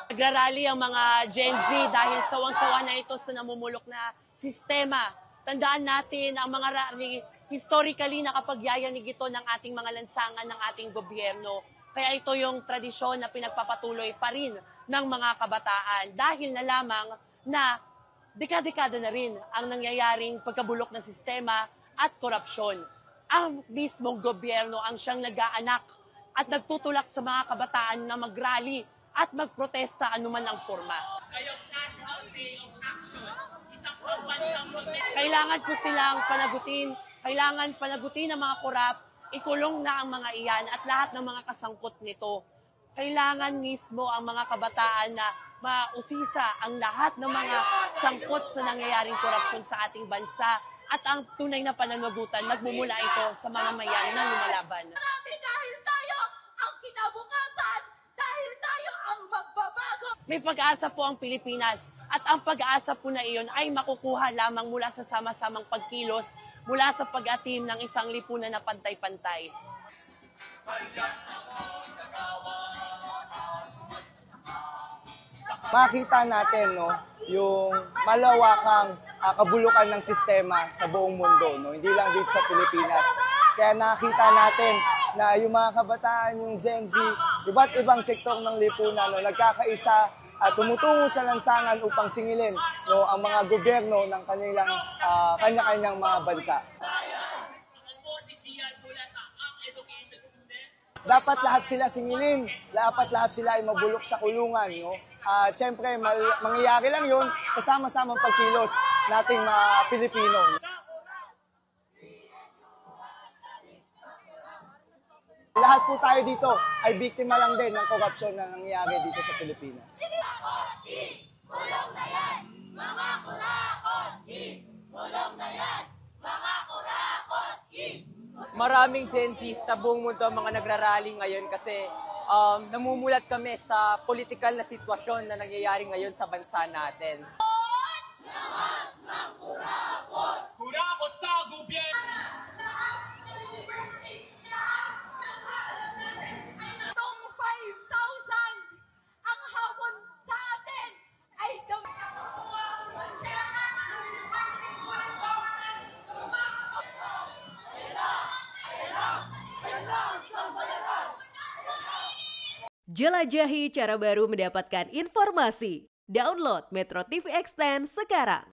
Nagrarally ang mga Gen Z dahil sawang-sawa na ito sa namumulok na sistema. Tandaan natin ang mga rally, historically nakapagyayanig ito ng ating mga lansangan ng ating gobyerno. Kaya ito yung tradisyon na pinagpapatuloy pa rin ng mga kabataan dahil na lamang na dekada-dekada na rin ang nangyayaring pagkabulok ng sistema at korupsyon. Ang mismong gobyerno ang siyang nag-aanak at nagtutulak sa mga kabataan na mag-rally at magprotesta anuman ang forma. Kailangan po silang panagutin, kailangan panagutin ang mga korap, ikulong na ang mga iyan at lahat ng mga kasangkot nito. Kailangan mismo ang mga kabataan na mausisa ang lahat ng mga sangkot sa nangyayaring korupsyon sa ating bansa at ang tunay na pananagutan nagmumula ito sa mga mayan na lumalaban. Dahil tayo ang kinabukasan, dahil tayo ang magbabago. May pag-asa po ang Pilipinas at ang pag-asa po na iyon ay makukuha lamang mula sa sama-samang pagkilos, mula sa pag-atim ng isang lipunan na pantay-pantay. Makita natin yung malawakang kabulukan ng sistema sa buong mundo, hindi lang dito sa Pilipinas. Kaya nakita natin na yung mga kabataan, yung Gen Z, iba't ibang sektor ng lipunan, nagkakaisa at tumutungo sa lansangan upang singilin ang mga gobyerno ng kanilang kanya-kanyang mga bansa. Dapat lahat sila singilin, dapat lahat sila ay mabulok sa kulungan. At siyempre, mangyayari lang yun sa sama-samang pagkilos nating mga Pilipino. Lahat po tayo dito ay biktima lang din ng korupsyon na nangyayari dito sa Pilipinas. Kulong na yan, mga kurakot! Kulong na yan, mga kurakot! Maraming Gen Z sa buong mundo ang mga nagrarally ngayon kasi namumulat kami sa politikal na sitwasyon na nangyayari ngayon sa bansa natin. Lahat ng kurakot! Kurakot sa gobyerno! Lahat ng university! Lahat ng halaman! Itong 5,000 ang hamon sa atin ay gawin. Jelajahi cara baru mendapatkan informasi. Download Metro TV Extend sekarang.